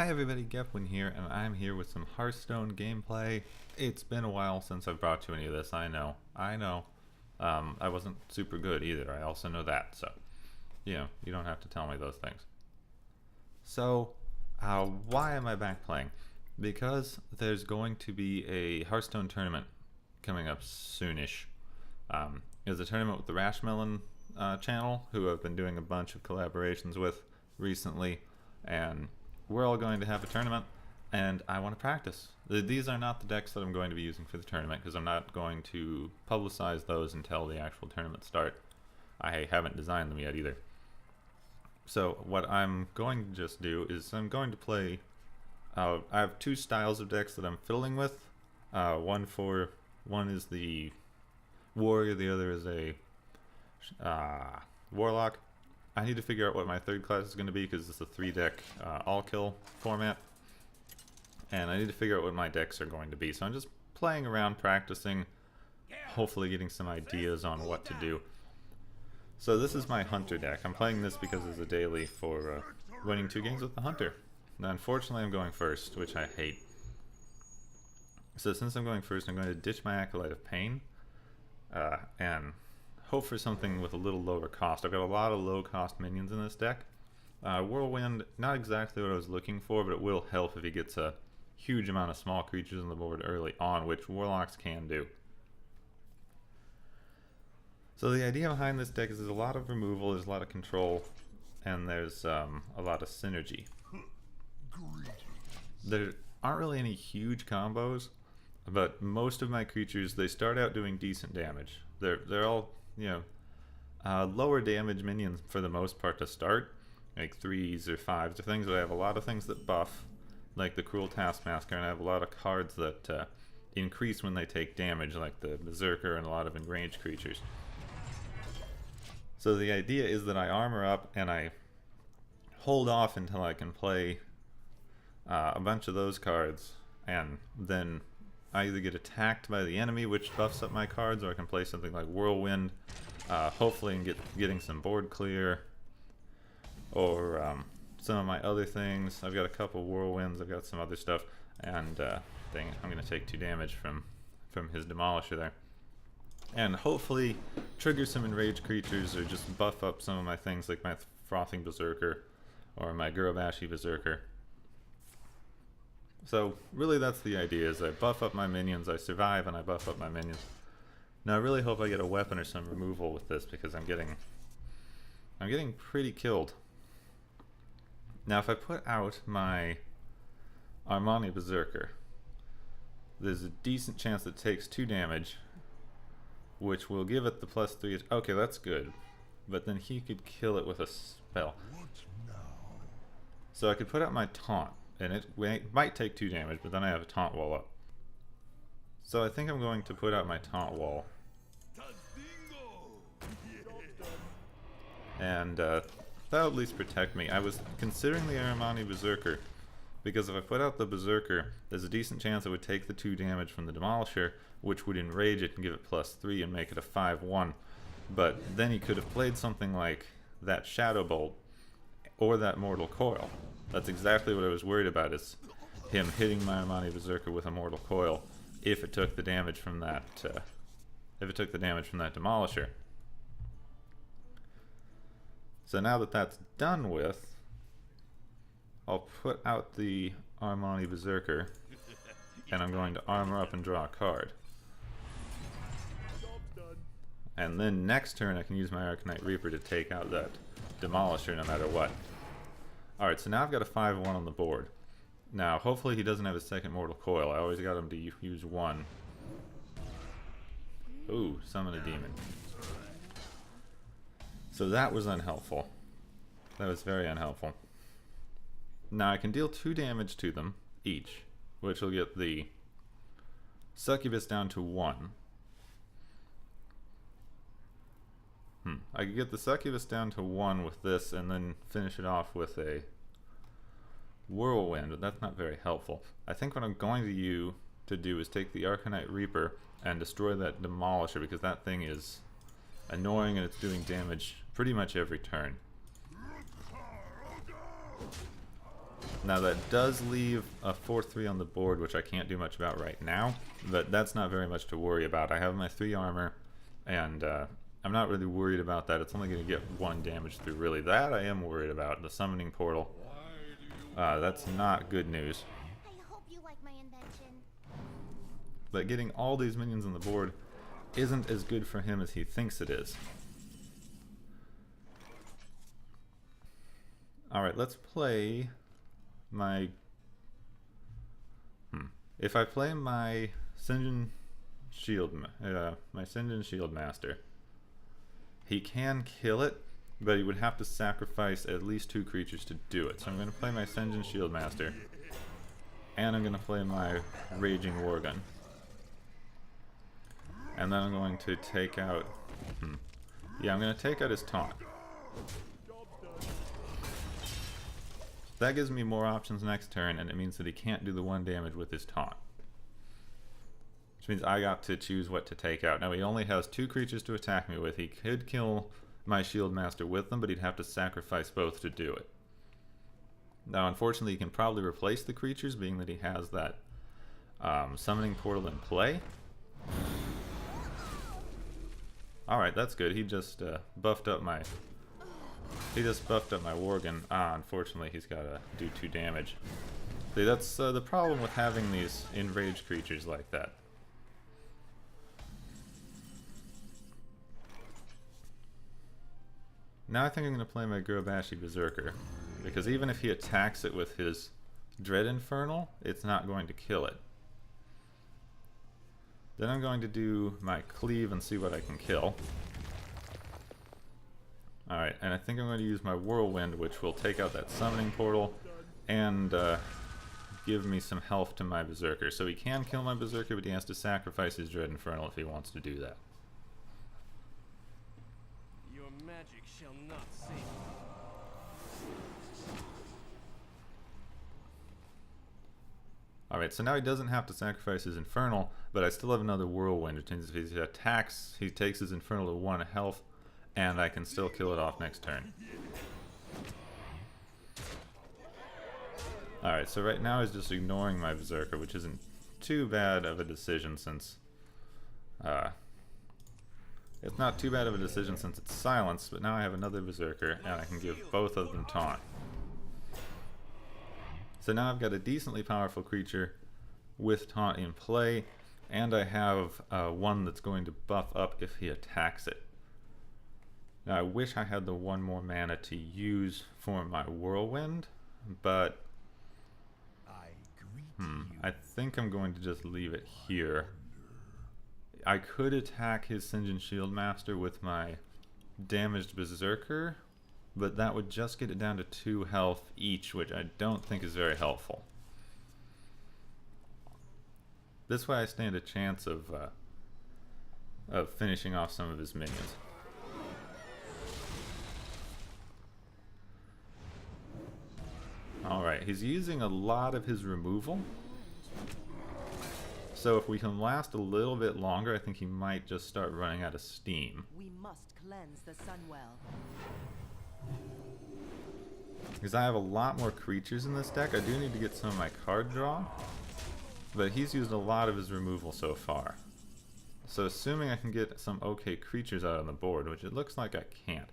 Hi everybody, Gepwin here, and I'm here with some Hearthstone gameplay. It's been a while since I've brought you any of this, I know. I wasn't super good either, I also know that, so, you don't have to tell me those things. So, why am I back playing? Because there's going to be a Hearthstone tournament coming up soonish. There's a tournament with the Rashmelon channel, who I've been doing a bunch of collaborations with recently, and we're all going to have a tournament, and I want to practice. These are not the decks that I'm going to be using for the tournament, because I'm not going to publicize those until the actual tournament start. I haven't designed them yet either. So what I'm going to just do is I'm going to play, I have two styles of decks that I'm fiddling with. One is the warrior, the other is a warlock. I need to figure out what my third class is going to be, because it's a 3-deck all-kill format. And I need to figure out what my decks are going to be. So I'm just playing around, practicing, hopefully getting some ideas on what to do. So this is my hunter deck. I'm playing this because it's a daily for winning 2 games with the hunter. Now unfortunately I'm going first, which I hate. So since I'm going first, I'm going to ditch my Acolyte of Pain and hope for something with a little lower cost. I've got a lot of low cost minions in this deck. Whirlwind, not exactly what I was looking for, but it will help if he gets a huge amount of small creatures on the board early on, which warlocks can do. So the idea behind this deck is there's a lot of removal, there's a lot of control, and there's a lot of synergy. There aren't really any huge combos, but most of my creatures, they start out doing decent damage. They're all, lower damage minions for the most part to start, like 3s or 5s or things, but I have a lot of things that buff, like the Cruel Taskmaster, and I have a lot of cards that increase when they take damage, like the Berserker and a lot of enraged creatures. So the idea is that I armor up and I hold off until I can play a bunch of those cards, and then I either get attacked by the enemy, which buffs up my cards, or I can play something like Whirlwind, hopefully and getting some board clear, or some of my other things. I've got a couple Whirlwinds, I've got some other stuff, and dang it, I'm going to take 2 damage from his Demolisher there. And hopefully trigger some enraged creatures, or just buff up some of my things like my Frothing Berserker, or my Gurubashi Berserker. So really that's the idea, is I buff up my minions, I survive and I buff up my minions. Now I really hope I get a weapon or some removal with this, because I'm getting pretty killed. Now if I put out my Armani Berserker, there's a decent chance it takes 2 damage, which will give it the +3. Okay, that's good. But then he could kill it with a spell. So I could put out my taunt, and it might take 2 damage, but then I have a taunt wall up. So I think I'm going to put out my taunt wall. And that'll at least protect me. I was considering the Armani Berserker, because if I put out the Berserker, there's a decent chance it would take the 2 damage from the Demolisher, which would enrage it and give it +3 and make it a 5/1. But then he could have played something like that Shadow Bolt or that Mortal Coil. That's exactly what I was worried about, is him hitting my Armani Berserker with a Mortal Coil if it took the damage from that Demolisher. So now that that's done with, I'll put out the Armani Berserker, and I'm going to armor up and draw a card. And then next turn I can use my Arcanite Reaper to take out that Demolisher no matter what. Alright, so now I've got a 5/1 on the board. Now hopefully he doesn't have a second Mortal Coil. I always got him to use 1. Ooh, summon a demon. So that was unhelpful. That was very unhelpful. Now I can deal 2 damage to them each, which will get the Succubus down to 1. I could get the Succubus down to 1 with this, and then finish it off with a Whirlwind, but that's not very helpful. I think what I'm going to do is take the Arcanite Reaper and destroy that Demolisher, because that thing is annoying and it's doing damage pretty much every turn. Now that does leave a 4-3 on the board, which I can't do much about right now, but that's not very much to worry about. I have my 3 armor, and I'm not really worried about that. It's only going to get 1 damage through, really. That I am worried about, the summoning portal. That's not good news. I hope you like my invention. But getting all these minions on the board isn't as good for him as he thinks it is. Alright, let's play my... If I play my Sinjin Shield, my Sinjin Shield Master, he can kill it, but he would have to sacrifice at least 2 creatures to do it. So I'm going to play my Sinjin Shield Master, and I'm going to play my Raging Wargun. And then I'm going to take out... Yeah, I'm going to take out his taunt. That gives me more options next turn, and it means that he can't do the 1 damage with his taunt. Which means I got to choose what to take out. Now he only has 2 creatures to attack me with. He could kill my Shield Master with them, but he'd have to sacrifice both to do it. Now unfortunately he can probably replace the creatures, being that he has that summoning portal in play. Alright, that's good. He just buffed up my... He just buffed up my Worgen. Unfortunately he's got to do 2 damage. See, that's the problem with having these enraged creatures like that. Now I think I'm going to play my Gurubashi Berserker, because even if he attacks it with his Dread Infernal, it's not going to kill it. Then I'm going to do my Cleave and see what I can kill. Alright, and I think I'm going to use my Whirlwind, which will take out that summoning portal and give me some health to my Berserker. So he can kill my Berserker, but he has to sacrifice his Dread Infernal if he wants to do that. Your magic shall not save you. Alright, so now he doesn't have to sacrifice his Infernal, but I still have another Whirlwind, which means if he attacks, he takes his Infernal to 1 health, and I can still kill it off next turn. Alright, so right now he's just ignoring my Berserker, which isn't too bad of a decision since... it's not too bad of a decision since it's silenced, but now I have another Berserker, and I can give both of them taunt. So now I've got a decently powerful creature with taunt in play, and I have one that's going to buff up if he attacks it. Now I wish I had the 1 more mana to use for my Whirlwind, but I think I'm going to just leave it here. I could attack his Sinjin Shield Master with my damaged Berserker, but that would just get it down to 2 health each, which I don't think is very helpful. This way I stand a chance of finishing off some of his minions. Alright, he's using a lot of his removal. So if we can last a little bit longer, I think he might just start running out of steam. We must cleanse the Sunwell. Because I have a lot more creatures in this deck. I do need to get some of my card draw, but he's used a lot of his removal so far. So assuming I can get some okay creatures out on the board, which it looks like I can't.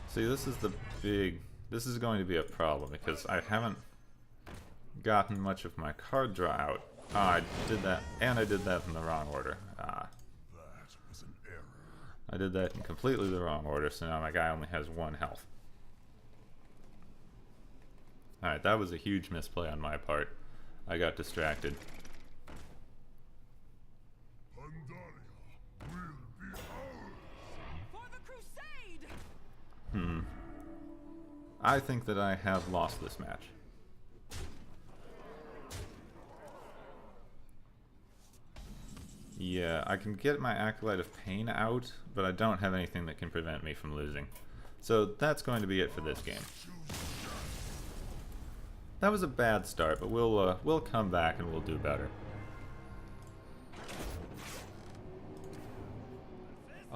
See, this is the big... This is going to be a problem, because I haven't gotten much of my card draw out. I did that, and I did that in the wrong order. That was an error. I did that in completely the wrong order, so now my guy only has 1 health. Alright, that was a huge misplay on my part. I got distracted. Pandaria will be ours. For the crusade! I think that I have lost this match. Yeah, I can get my Acolyte of Pain out, but I don't have anything that can prevent me from losing. So that's going to be it for this game. That was a bad start, but we'll come back and we'll do better.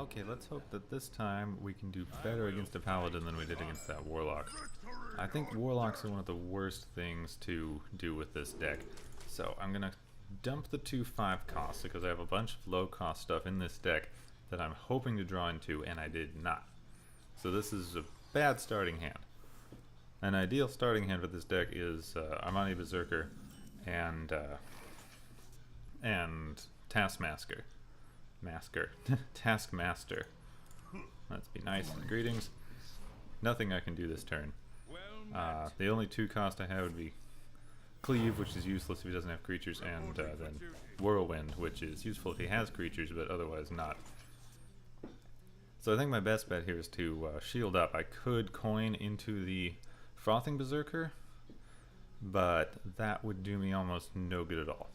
Okay, let's hope that this time we can do better against a paladin than we did against that warlock. I think warlocks are one of the worst things to do with this deck. So I'm gonna dump the 2/5 costs because I have a bunch of low cost stuff in this deck that I'm hoping to draw into, and I did not. So this is a bad starting hand. An ideal starting hand for this deck is Armani Berserker and Taskmaster. Taskmaster. Let's be nice. Greetings. Nothing I can do this turn. The only 2 cost I have would be Cleave, which is useless if he doesn't have creatures, and then Whirlwind, which is useful if he has creatures, but otherwise not. So I think my best bet here is to shield up. I could coin into the Frothing Berserker, but that would do me almost no good at all.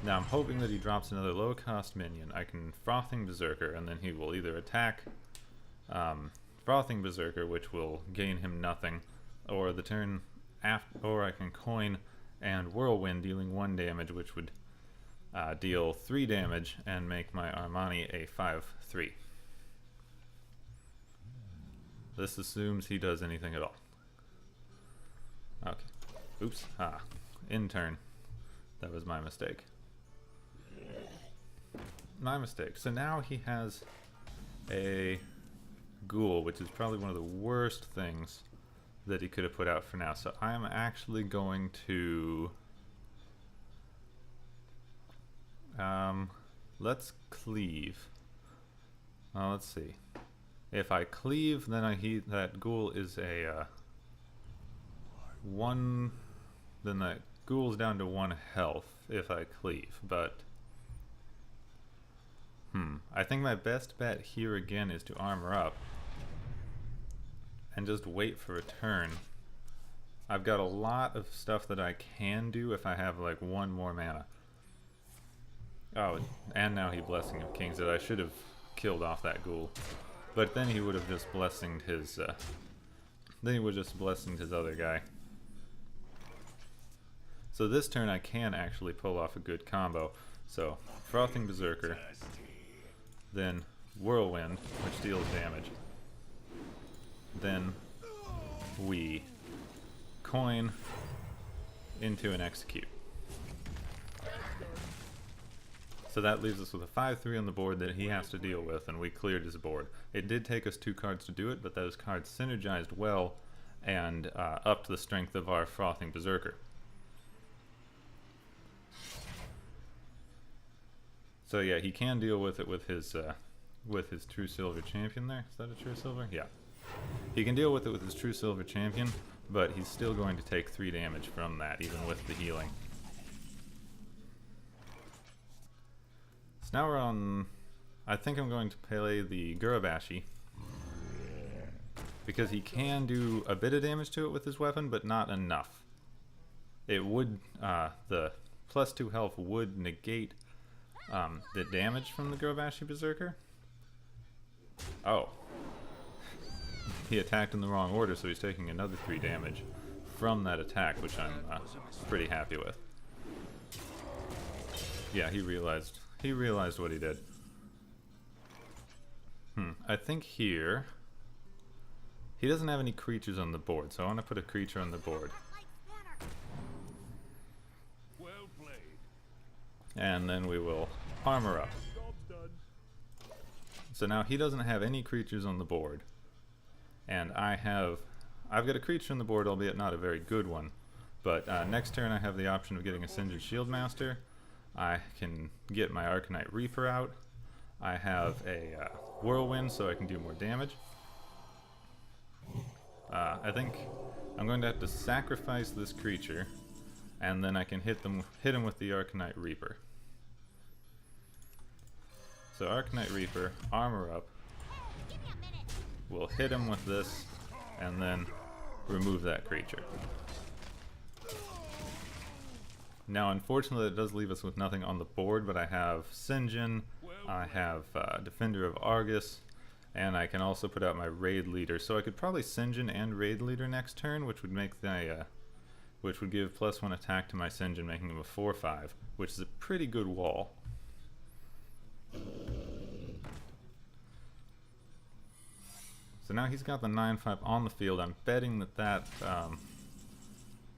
Now I'm hoping that he drops another low cost minion. I can Frothing Berserker, and then he will either attack Frothing Berserker, which will gain him nothing, or the turn after, or I can coin and Whirlwind, dealing 1 damage, which would deal 3 damage and make my Armani a 5/3. This assumes he does anything at all. Okay. Oops. In turn. That was my mistake. My mistake. So now he has a ghoul, which is probably one of the worst things that he could have put out for now. So I am actually going to let's cleave. Let's see. If I cleave, then that ghoul is a 1. Then that ghoul's down to 1 health if I cleave, but I think my best bet here again is to armor up and just wait for a turn. I've got a lot of stuff that I can do if I have like 1 more mana. Oh, and now he Blessing of Kings that I should have killed off that ghoul. But then he would have just blessinged his other guy. So this turn I can actually pull off a good combo. So Frothing Berserker, then Whirlwind, which deals damage. Then we coin into an Execute. So that leaves us with a 5/3 on the board that he has to deal with, and we cleared his board. It did take us 2 cards to do it, but those cards synergized well and upped the strength of our Frothing Berserker. So yeah, he can deal with it with his True Silver Champion there. Is that a True Silver? Yeah. He can deal with it with his True Silver Champion, but he's still going to take 3 damage from that, even with the healing. So now we're on... I think I'm going to play the Gurabashi, because he can do a bit of damage to it with his weapon, but not enough. It would... the +2 health would negate the damage from the Gurabashi Berserker. Oh. He attacked in the wrong order, so he's taking another 3 damage from that attack, which I'm pretty happy with. Yeah, he realized what he did. I think here he doesn't have any creatures on the board, so I want to put a creature on the board. Well played. And then we will armor up. So now he doesn't have any creatures on the board, and I've got a creature on the board, albeit not a very good one. But next turn I have the option of getting a Sinjin Shieldmaster. I can get my Arcanite Reaper out. I have a Whirlwind, so I can do more damage. I think I'm going to have to sacrifice this creature, and then I can hit him with the Arcanite Reaper. So Arcanite Reaper, armor up. We'll hit him with this, and then remove that creature. Now, unfortunately, it does leave us with nothing on the board, but I have Sinjin, I have Defender of Argus, and I can also put out my Raid Leader. So I could probably Sinjin and Raid Leader next turn, which would make which would give +1 attack to my Sinjin, making him a 4/5, which is a pretty good wall. So now he's got the 9/5 on the field. I'm betting that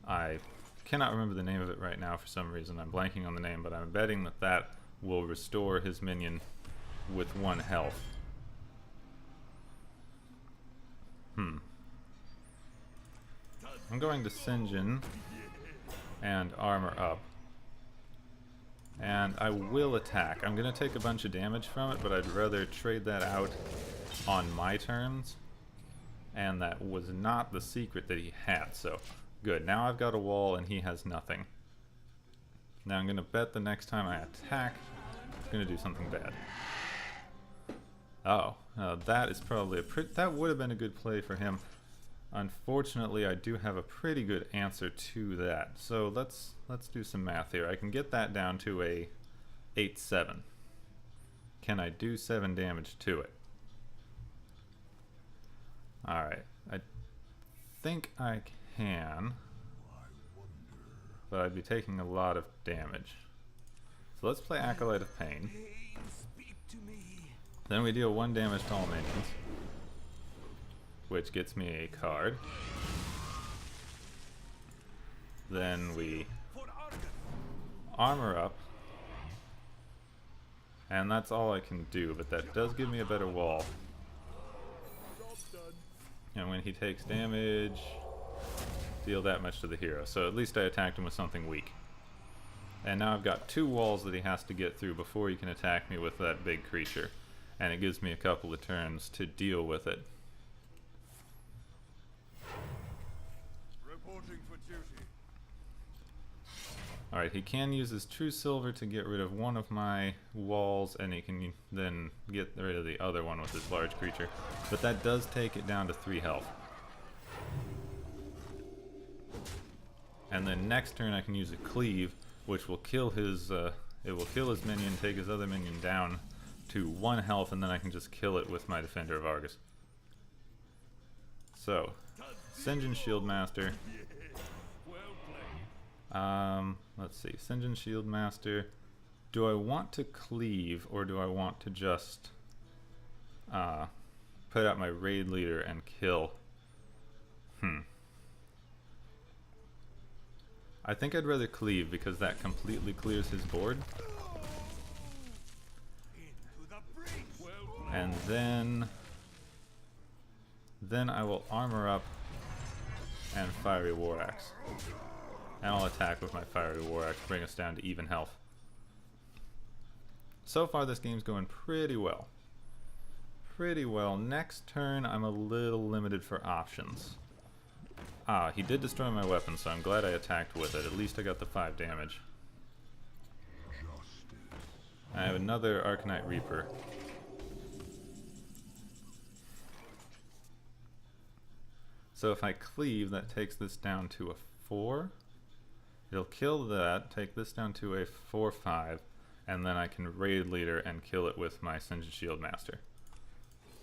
I cannot remember the name of it right now for some reason. I'm blanking on the name, but I'm betting that will restore his minion with 1 health. I'm going to Sinjin and armor up. And I will attack. I'm going to take a bunch of damage from it, but I'd rather trade that out on my terms. And that was not the secret that he had, so good. Now I've got a wall and he has nothing. Now I'm going to bet the next time I attack, it's going to do something bad. Oh, that is probably that would have been a good play for him. Unfortunately, I do have a pretty good answer to that. So let's do some math here. I can get that down to a 8/7. Can I do 7 damage to it? Alright, I think I can, but I'd be taking a lot of damage. So let's play Acolyte of Pain. Then we deal 1 damage to all minions, which gets me a card. Then we armor up, and that's all I can do, but that does give me a better wall. And when he takes damage, deal that much to the hero. So at least I attacked him with something weak. And now I've got 2 walls that he has to get through before he can attack me with that big creature. And it gives me a couple of turns to deal with it. Reporting for duty. Alright, he can use his True Silver to get rid of one of my walls, and he can then get rid of the other one with his large creature. But that does take it down to 3 health. And then next turn I can use a Cleave, which will kill his minion, take his other minion down to 1 health, and then I can just kill it with my Defender of Argus. So, Sinjin Shieldmaster. Let's see, Sinjin Shieldmaster. Do I want to cleave, or do I want to just put out my raid leader and kill? I think I'd rather cleave because that completely clears his board. And then I will armor up and Fiery War Axe. And I'll attack with my Fiery War Axe, bring us down to even health. So far this game's going pretty well. Pretty well. Next turn I'm a little limited for options. Ah, he did destroy my weapon, so I'm glad I attacked with it. At least I got the 5 damage. I have another Arcanite Reaper. So if I cleave, that takes this down to a 4. It'll kill that, take this down to a 4/5, and then I can raid leader and kill it with my Sinjin Shieldmaster.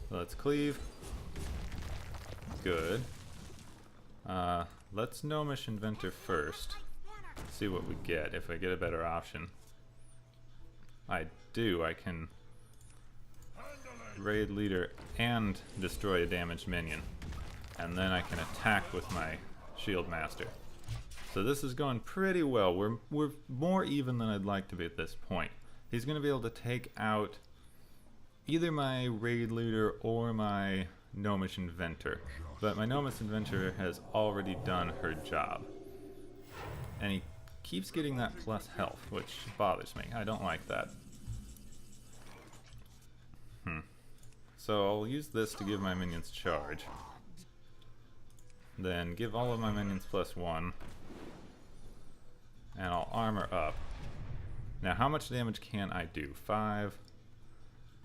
So let's cleave. Good. Let's Gnomish Inventor first. See what we get, if I get a better option. I do, I can raid leader and destroy a damaged minion. And then I can attack with my Shieldmaster. So this is going pretty well. We're more even than I'd like to be at this point. He's going to be able to take out either my raid leader or my Gnomish Inventor. But my Gnomish Inventor has already done her job. And he keeps getting that plus health, which bothers me. I don't like that. So I'll use this to give my minions charge. Then give all of my minions +1. And I'll armor up. Now how much damage can I do? 5.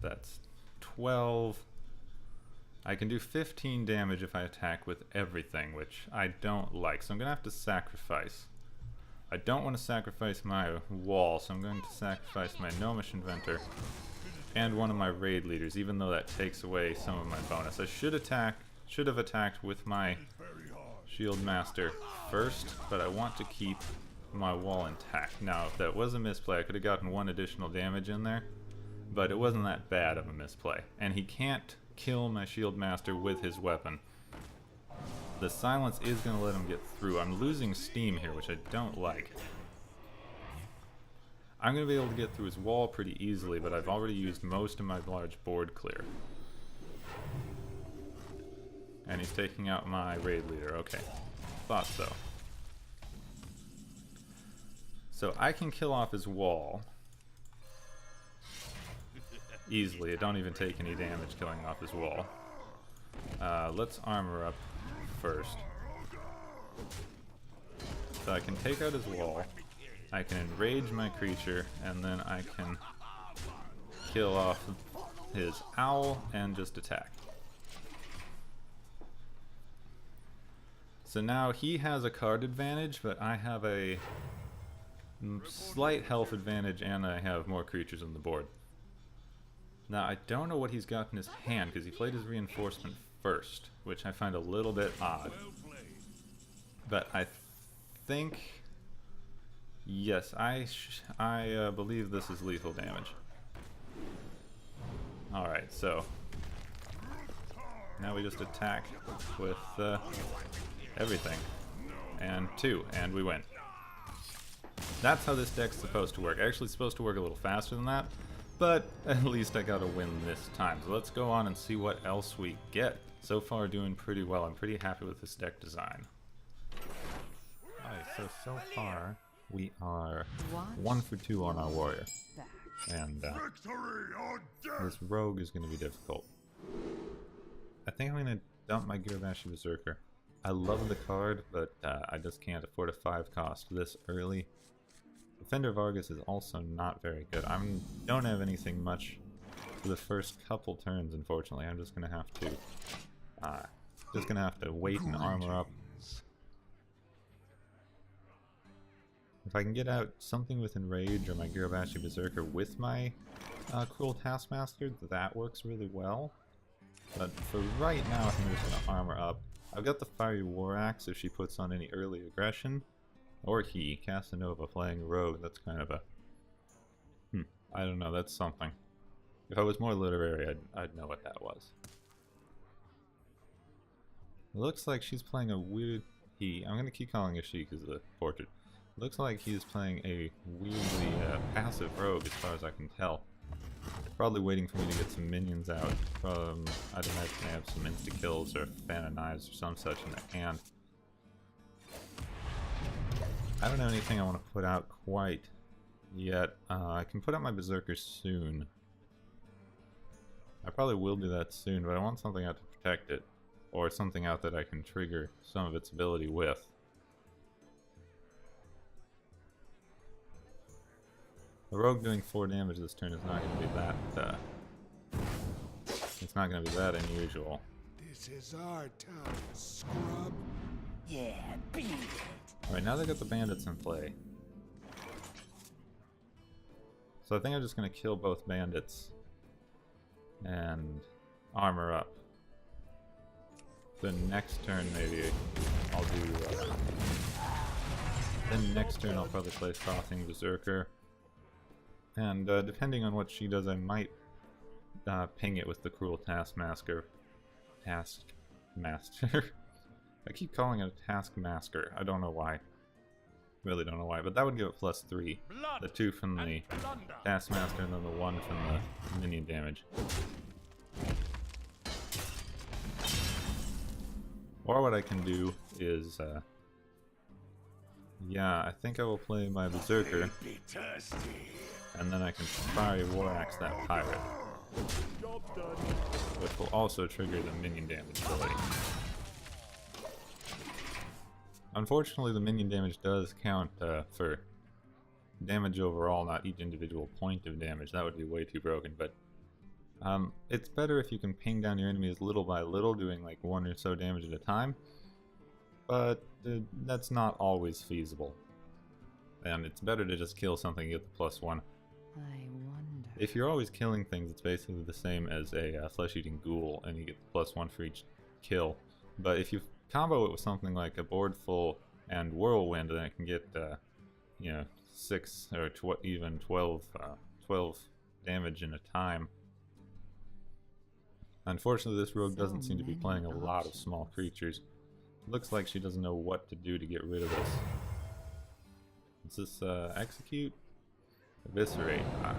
That's 12. I can do 15 damage if I attack with everything, which I don't like. So I'm going to have to sacrifice. I don't want to sacrifice my wall, so I'm going to sacrifice my Gnomish Inventor and one of my raid leaders, even though that takes away some of my bonus. I should have attacked with my Shieldmaster first, but I want to keep my wall intact. Now, if that was a misplay, I could have gotten 1 additional damage in there, but it wasn't that bad of a misplay. And he can't kill my shield master with his weapon. The silence is going to let him get through. I'm losing steam here, which I don't like. I'm going to be able to get through his wall pretty easily, but I've already used most of my large board clear. And he's taking out my raid leader. Okay. Thought so. So I can kill off his wall easily. I don't even take any damage killing off his wall. Let's armor up first. So I can take out his wall, I can enrage my creature, and then I can kill off his owl and just attack. So now he has a card advantage, but I have a slight health advantage and I have more creatures on the board. Now I don't know what he's got in his hand because he played his reinforcement first, which I find a little bit odd. But I think, yes, I believe this is lethal damage. Alright, so now we just attack with everything. And 2, and we win. That's how this deck's supposed to work. Actually, it's supposed to work a little faster than that, but at least I got a win this time. So let's go on and see what else we get. So far, doing pretty well. I'm pretty happy with this deck design. Alright, so far, we are 1 for 2 on our warrior. And this rogue is going to be difficult. I think I'm going to dump my Girabashi Berserker. I love the card, but I just can't afford a 5 cost this early. Defender of Argus is also not very good. I don't have anything much for the first couple turns, unfortunately. I'm just gonna have to wait and armor up. If I can get out something with Enrage or my Girabashi Berserker with my Cruel Taskmaster, that works really well. But for right now, I think I'm just gonna armor up. I've got the Fiery War Axe if she puts on any early aggression. Or he, Casanova, playing Rogue. That's kind of a... I don't know, that's something. If I was more literary, I'd know what that was. It looks like she's playing a weird... I'm going to keep calling her she because of the portrait. It looks like he's playing a weirdly passive Rogue as far as I can tell. Probably waiting for me to get some minions out. I'd imagine they have some insta-kills or Fan of Knives or some such in their hand. I don't have anything I want to put out quite yet. I can put out my Berserker soon. I probably will do that soon, but I want something out to protect it. Or something out that I can trigger some of its ability with. The Rogue doing 4 damage this turn is not going to be that... it's not going to be that unusual. This is our time, scrub. Yeah, beat it. Alright, now they got the bandits in play. So I think I'm just going to kill both bandits and armor up. Then next turn maybe I'll do... then next turn I'll probably play Frothing Berserker. And depending on what she does, I might ping it with the Cruel Taskmaster. Taskmaster. I keep calling it a Taskmaster. I don't know why. Really don't know why, but that would give it +3. The 2 from the Taskmaster and then the 1 from the minion damage. Or what I can do is, yeah, I think I will play my Berserker. And then I can Fiery War Axe that pirate. Which will also trigger the minion damage ability. Unfortunately, the minion damage does count for damage overall, not each individual point of damage. That would be way too broken, but it's better if you can ping down your enemies little by little, doing like 1 or so damage at a time. But that's not always feasible. And it's better to just kill something and get the +1. I wonder. If you're always killing things, it's basically the same as a flesh-eating ghoul, and you get the +1 for each kill. But if you combo it with something like a board full and whirlwind, then it can get, you know, 6 or even 12 damage in a time. Unfortunately, this rogue doesn't So seem to be many playing a lot of options. small creatures. Looks like she doesn't know what to do to get rid of this. Is this execute? Eviscerate. Ah.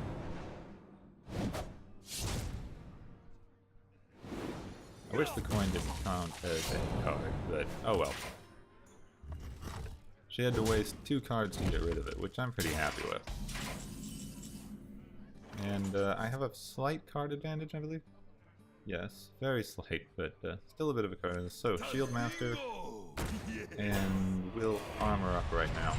I wish the coin didn't count as a card, but oh well. She had to waste 2 cards to get rid of it, which I'm pretty happy with. And I have a slight card advantage, I believe? Yes, very slight, but still a bit of a card. So, Shield Master, and we'll armor up right now.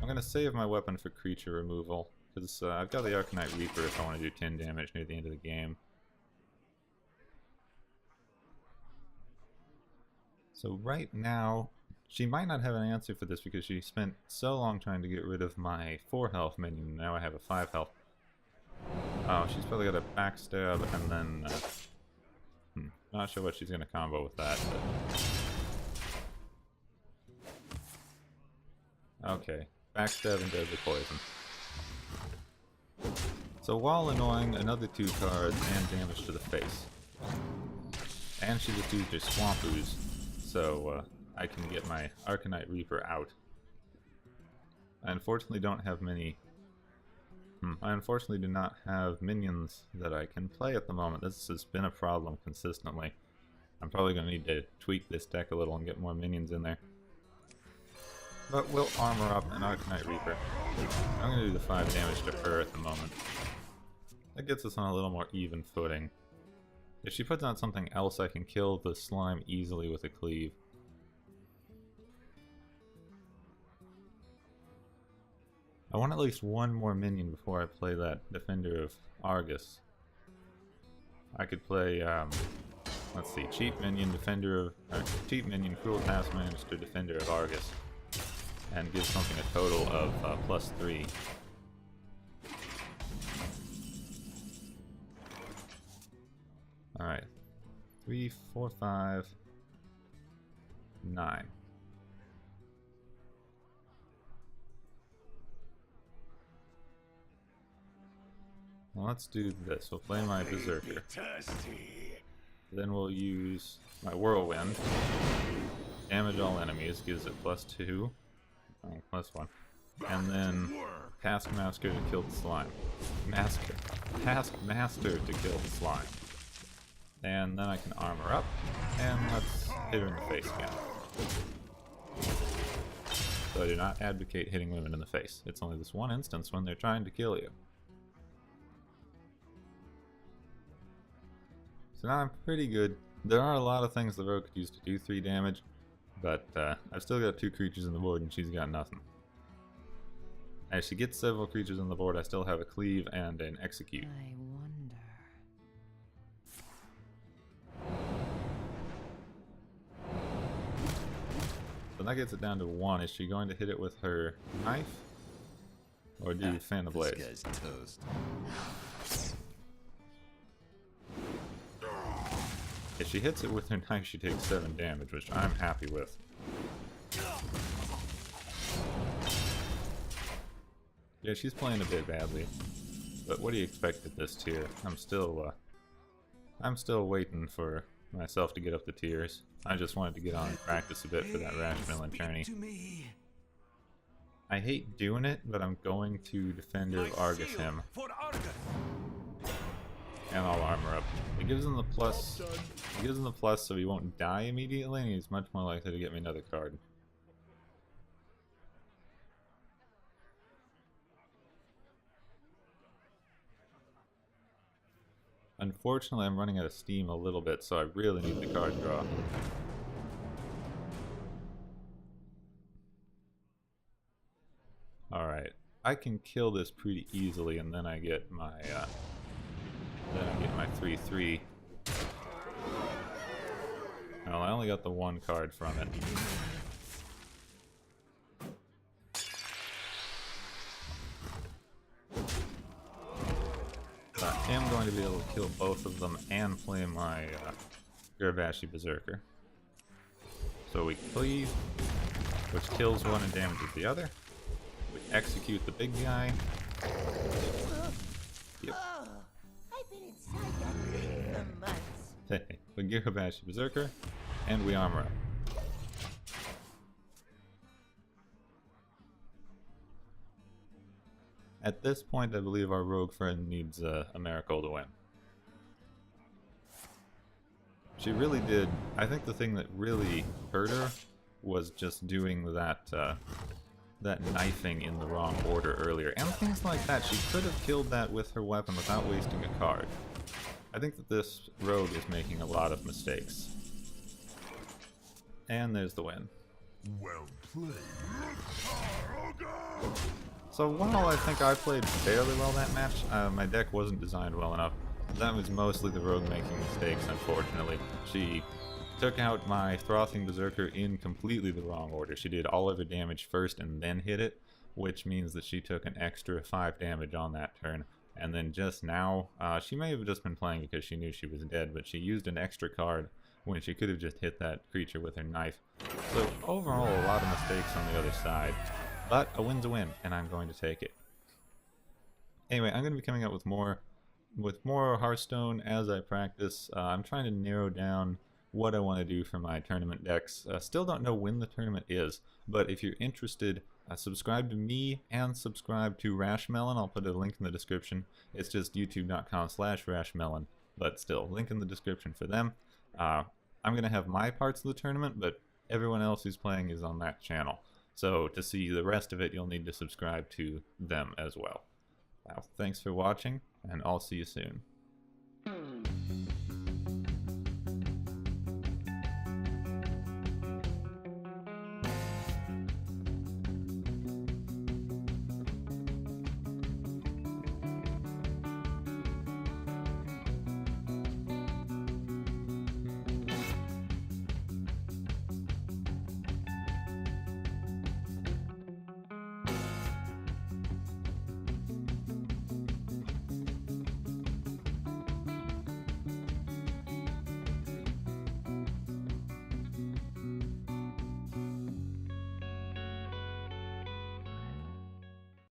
I'm going to save my weapon for creature removal, because I've got the Arcanite Reaper if I want to do 10 damage near the end of the game. So right now, she might not have an answer for this because she spent so long trying to get rid of my 4 health minion, now I have a 5 health. Oh, she's probably got a backstab and then... not sure what she's going to combo with that, but... Okay, backstab and deadly poison. So while annoying, another 2 cards and damage to the face. And she just used her Swamp Ooze, so I can get my Arcanite Reaper out. I unfortunately don't have many... I unfortunately do not have minions that I can play at the moment. This has been a problem consistently. I'm probably going to need to tweak this deck a little and get more minions in there. But we'll armor up an Arcanite Reaper. I'm going to do the 5 damage to her at the moment. That gets us on a little more even footing. If she puts out something else, I can kill the slime easily with a cleave. I want at least 1 more minion before I play that Defender of Argus. I could play, let's see, Cheap Minion, Cheap Minion, Cruel Taskmaster, Defender of Argus, and give something a total of +3. Alright. 3, 4, 5, 9. Well, let's do this. We'll play my Berserker. Then we'll use my Whirlwind. Damage all enemies, gives it +2. Oh, +1. And then Taskmaster to kill the slime. Taskmaster to kill the slime. And then I can armor up, and let's hit her in the face again. So I do not advocate hitting women in the face. It's only this one instance when they're trying to kill you. So now I'm pretty good. There are a lot of things the rogue could use to do 3 damage, but I've still got 2 creatures on the board and she's got nothing. As she gets several creatures on the board, I still have a cleave and an execute. I wonder. So that gets it down to 1. Is she going to hit it with her knife? Or do Fan of Blades? This guy's toast. If she hits it with her knife, she takes 7 damage, which I'm happy with. Yeah, she's playing a bit badly. But what do you expect at this tier? I'm still waiting for myself to get up the tiers. I just wanted to get on and practice a bit for that rashmelon tourney. I hate doing it, but I'm going to Defender of Argus him. And I'll armor up. It gives him the plus. It gives him the plus so he won't die immediately, and he's much more likely to get me another card. Unfortunately, I'm running out of steam a little bit, so I really need the card draw. Alright, I can kill this pretty easily, and then I get my 3/3. Well, I only got the 1 card from it. But I am going to be able to kill both of them and play my Gurbashi Berserker. So we cleave, which kills one and damages the other. We execute the big guy. Yep. I've been inside that thing for months. We Gigabash Berserker, and we armor up. At this point, I believe our rogue friend needs a miracle to win. She really did. I think the thing that really hurt her was just doing that that knifing in the wrong order earlier, and things like that. She could have killed that with her weapon without wasting a card. I think that this rogue is making a lot of mistakes. And there's the win. Well played. So while I think I played fairly well that match, my deck wasn't designed well enough. That was mostly the rogue making mistakes, unfortunately. She took out my Frothing Berserker in completely the wrong order. She did all of her damage first and then hit it, which means that she took an extra 5 damage on that turn. And then just now, she may have just been playing because she knew she was dead, but she used an extra card when she could have just hit that creature with her knife. So overall, a lot of mistakes on the other side. But a win's a win, and I'm going to take it. Anyway, I'm going to be coming out with more Hearthstone as I practice. I'm trying to narrow down what I want to do for my tournament decks. Still don't know when the tournament is, but if you're interested, subscribe to me and subscribe to Rashmelon. I'll put a link in the description. It's just youtube.com/rashmelon, but still, link in the description for them. I'm going to have my parts of the tournament, but everyone else who's playing is on that channel. So to see the rest of it, you'll need to subscribe to them as well. Thanks for watching, and I'll see you soon.